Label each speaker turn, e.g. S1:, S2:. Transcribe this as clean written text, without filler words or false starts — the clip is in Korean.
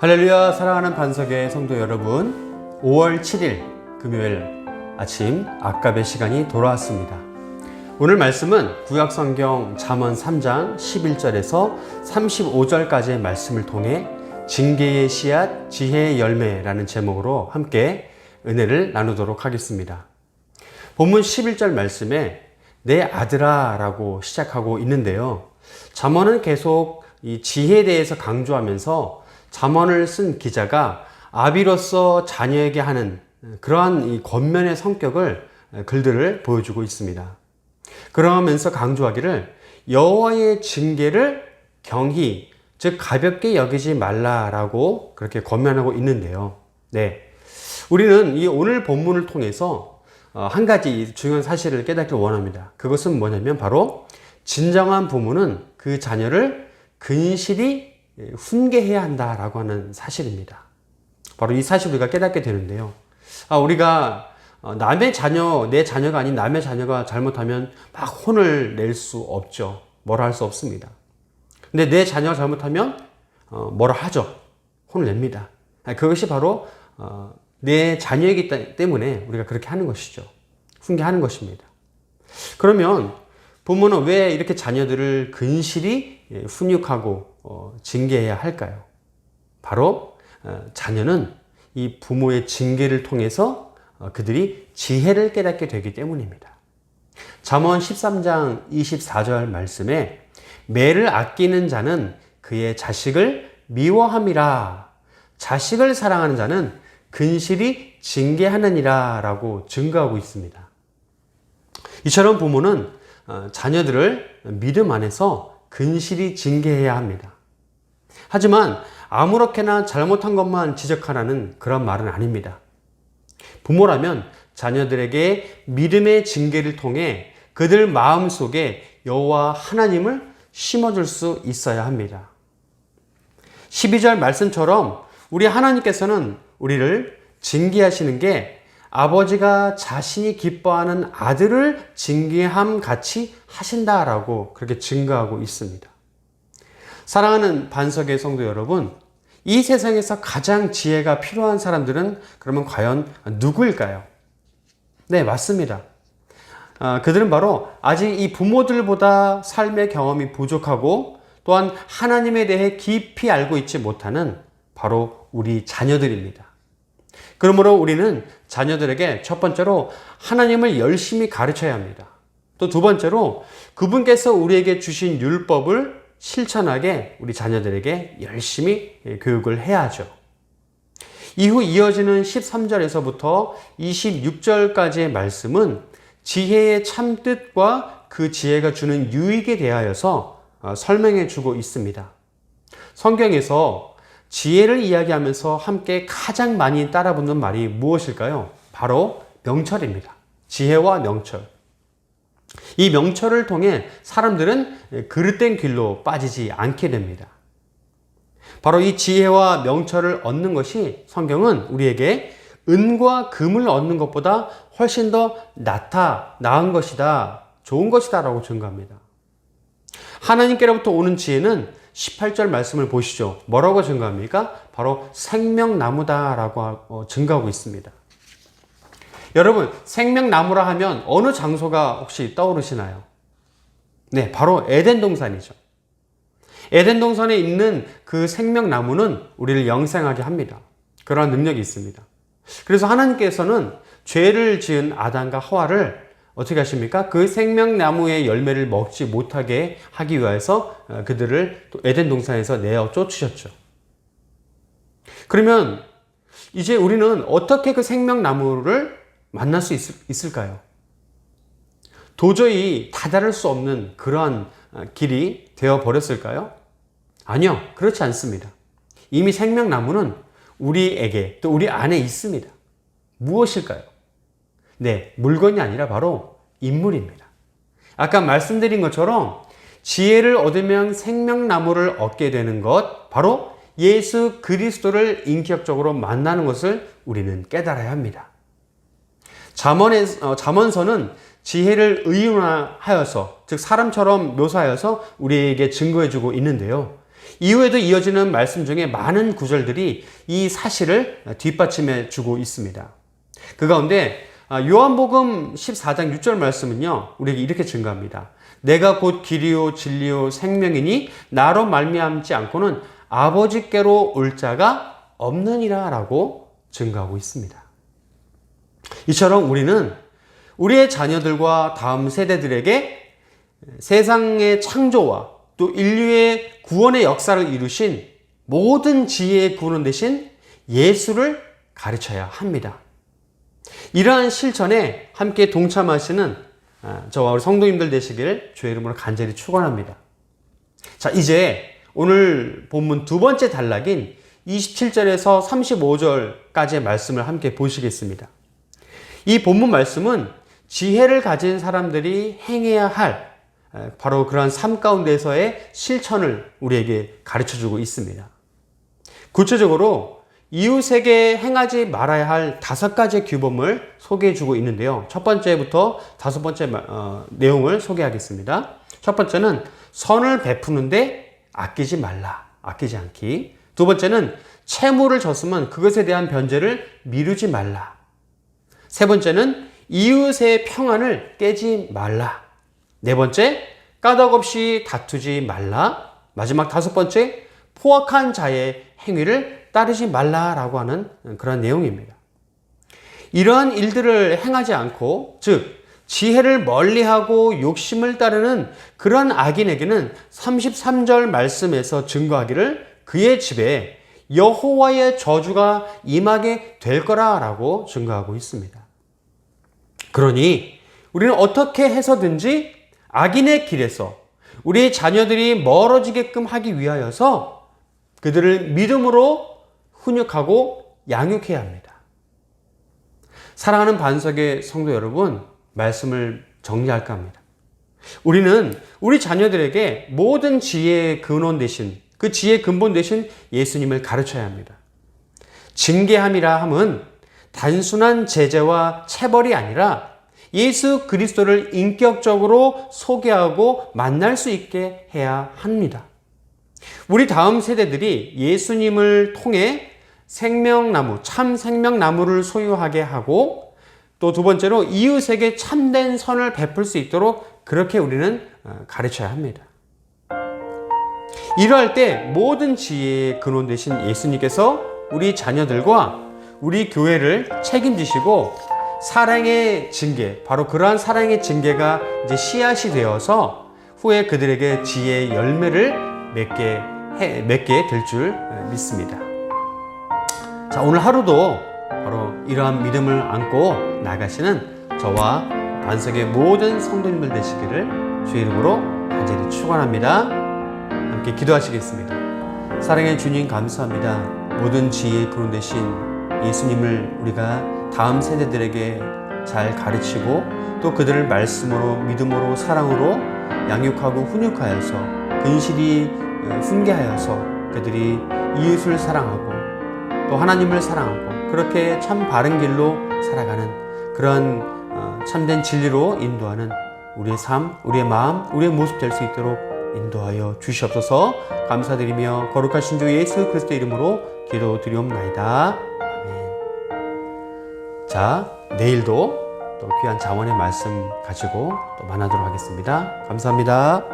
S1: 할렐루야. 사랑하는 반석의 성도 여러분, 5월 7일 금요일 아침 악갑의 시간이 돌아왔습니다. 오늘 말씀은 구약성경 잠언 3장 11절에서 35절까지의 말씀을 통해 징계의 씨앗, 지혜의 열매라는 제목으로 함께 은혜를 나누도록 하겠습니다. 본문 11절 말씀에 내 아들아 라고 시작하고 있는데요. 잠언은 계속 이 지혜에 대해서 강조하면서 잠언을 쓴 기자가 아비로서 자녀에게 하는 그러한 이 권면의 성격을 글들을 보여주고 있습니다. 그러면서 강조하기를 여호와의 징계를 경히 즉 가볍게 여기지 말라라고 그렇게 권면하고 있는데요. 우리는 이 오늘 본문을 통해서 한 가지 중요한 사실을 깨닫길 원합니다. 그것은 뭐냐면 바로 진정한 부모는 그 자녀를 근실히 훈계해야 한다라고 하는 사실입니다. 바로 이 사실을 우리가 깨닫게 되는데요. 우리가 남의 자녀, 내 자녀가 아닌 남의 자녀가 잘못하면 막 혼을 낼 수 없죠. 뭐라 할 수 없습니다. 근데 내 자녀가 잘못하면 뭐라 하죠. 혼을 냅니다. 그것이 바로 내 자녀이기 때문에 우리가 그렇게 하는 것이죠. 훈계하는 것입니다. 그러면 부모는 왜 이렇게 자녀들을 근실히 훈육하고 징계해야 할까요? 바로 자녀는 이 부모의 징계를 통해서 그들이 지혜를 깨닫게 되기 때문입니다. 잠언 13장 24절 말씀에 매를 아끼는 자는 그의 자식을 미워함이라 자식을 사랑하는 자는 근실히 징계하느니라 라고 증거하고 있습니다. 이처럼 부모는 자녀들을 믿음 안에서 근실히 징계해야 합니다. 하지만 아무렇게나 잘못한 것만 지적하라는 그런 말은 아닙니다. 부모라면 자녀들에게 믿음의 징계를 통해 그들 마음속에 여호와 하나님을 심어줄 수 있어야 합니다. 12절 말씀처럼 우리 하나님께서는 우리를 징계하시는 게 아버지가 자신이 기뻐하는 아들을 징계함 같이 하신다라고 그렇게 증거하고 있습니다. 사랑하는 반석의 성도 여러분, 이 세상에서 가장 지혜가 필요한 사람들은 그러면 과연 누구일까요? 네, 맞습니다. 그들은 바로 아직 이 부모들보다 삶의 경험이 부족하고 또한 하나님에 대해 깊이 알고 있지 못하는 바로 우리 자녀들입니다. 그러므로 우리는 자녀들에게 첫 번째로 하나님을 열심히 가르쳐야 합니다. 또 두 번째로 그분께서 우리에게 주신 율법을 실천하게 우리 자녀들에게 열심히 교육을 해야 하죠. 이후 이어지는 13절에서부터 26절까지의 말씀은 지혜의 참뜻과 그 지혜가 주는 유익에 대하여서 설명해 주고 있습니다. 성경에서 지혜를 이야기하면서 함께 가장 많이 따라붙는 말이 무엇일까요? 바로 명철입니다. 지혜와 명철. 이 명철을 통해 사람들은 그릇된 길로 빠지지 않게 됩니다. 바로 이 지혜와 명철을 얻는 것이 성경은 우리에게 은과 금을 얻는 것보다 훨씬 더 나은 것이다, 좋은 것이다 라고 증거합니다. 하나님께로부터 오는 지혜는 18절 말씀을 보시죠. 뭐라고 증거합니까? 바로 생명나무다라고 증거하고 있습니다. 여러분, 생명나무라 하면 어느 장소가 혹시 떠오르시나요? 네, 바로 에덴 동산이죠. 에덴 동산에 있는 그 생명나무는 우리를 영생하게 합니다. 그러한 능력이 있습니다. 그래서 하나님께서는 죄를 지은 아담과 하와를 어떻게 하십니까? 그 생명나무의 열매를 먹지 못하게 하기 위해서 그들을 또 에덴 동산에서 내어 쫓으셨죠. 그러면 이제 우리는 어떻게 그 생명나무를 만날 수 있을까요? 도저히 다다를 수 없는 그러한 길이 되어버렸을까요? 아니요, 그렇지 않습니다. 이미 생명나무는 우리에게 또 우리 안에 있습니다. 무엇일까요? 네, 물건이 아니라 바로 인물입니다. 아까 말씀드린 것처럼 지혜를 얻으면 생명나무를 얻게 되는 것, 바로 예수 그리스도를 인격적으로 만나는 것을 우리는 깨달아야 합니다. 잠언서는 지혜를 의인화하여서, 즉 사람처럼 묘사하여서 우리에게 증거해주고 있는데요. 이후에도 이어지는 말씀 중에 많은 구절들이 이 사실을 뒷받침해 주고 있습니다. 그 가운데 요한복음 14장 6절 말씀은요, 우리에게 이렇게 증거합니다. 내가 곧 길이요 진리요 생명이니 나로 말미암지 않고는 아버지께로 올 자가 없느니라 라고 증거하고 있습니다. 이처럼 우리는 우리의 자녀들과 다음 세대들에게 세상의 창조와 또 인류의 구원의 역사를 이루신 모든 지혜의 근원 되신 예수를 가르쳐야 합니다. 이러한 실천에 함께 동참하시는 저와 우리 성도님들 되시길 주의 이름으로 간절히 축원합니다. 자, 이제 오늘 본문 두 번째 단락인 27절에서 35절까지의 말씀을 함께 보시겠습니다. 이 본문 말씀은 지혜를 가진 사람들이 행해야 할 바로 그러한 삶 가운데서의 실천을 우리에게 가르쳐주고 있습니다. 구체적으로 이웃에게 행하지 말아야 할 5가지의 규범을 소개해주고 있는데요. 첫 번째부터 5번째 내용을 소개하겠습니다. 첫 번째는 선을 베푸는데 아끼지 말라, 아끼지 않기. 두 번째는 채무를 졌으면 그것에 대한 변제를 미루지 말라. 세 번째는 이웃의 평안을 깨지 말라. 네 번째, 까닭없이 다투지 말라. 마지막 5번째, 포악한 자의 행위를 따르지 말라라고 하는 그런 내용입니다. 이러한 일들을 행하지 않고, 즉 지혜를 멀리하고 욕심을 따르는 그런 악인에게는 33절 말씀에서 증거하기를 그의 집에 여호와의 저주가 임하게 될 거라라고 증거하고 있습니다. 그러니 우리는 어떻게 해서든지 악인의 길에서 우리 자녀들이 멀어지게끔 하기 위하여서 그들을 믿음으로 훈육하고 양육해야 합니다. 사랑하는 반석의 성도 여러분, 말씀을 정리할까 합니다. 우리는 우리 자녀들에게 모든 지혜의 근원 되신, 그 지혜의 근본 되신 예수님을 가르쳐야 합니다. 징계함이라 함은 단순한 제재와 체벌이 아니라 예수 그리스도를 인격적으로 소개하고 만날 수 있게 해야 합니다. 우리 다음 세대들이 예수님을 통해 생명나무, 참 생명나무를 소유하게 하고, 또 두 번째로 이웃에게 참된 선을 베풀 수 있도록 그렇게 우리는 가르쳐야 합니다. 이러할 때 모든 지혜의 근원 되신 예수님께서 우리 자녀들과 우리 교회를 책임지시고 사랑의 징계, 바로 그러한 사랑의 징계가 이제 씨앗이 되어서 후에 그들에게 지혜의 열매를 맺게 될 줄 믿습니다. 자, 오늘 하루도 바로 이러한 믿음을 안고 나가시는 저와 반석의 모든 성도님들 되시기를 주의 이름으로 간절히 축원합니다. 함께 기도하시겠습니다. 사랑의 주님, 감사합니다. 모든 지혜의 근원 되신 예수님을 우리가 다음 세대들에게 잘 가르치고 또 그들을 말씀으로, 믿음으로, 사랑으로 양육하고 훈육하여서 근실히 훈계하여서 그들이 이웃을 사랑하고 또 하나님을 사랑하고 그렇게 참 바른 길로 살아가는 그런 참된 진리로 인도하는 우리의 삶, 우리의 마음, 우리의 모습 될 수 있도록 인도하여 주시옵소서. 감사드리며 거룩하신 주 예수 그리스도 이름으로 기도드리옵나이다. 아멘. 자, 내일도 또 귀한 자원의 말씀 가지고 또 만나도록 하겠습니다. 감사합니다.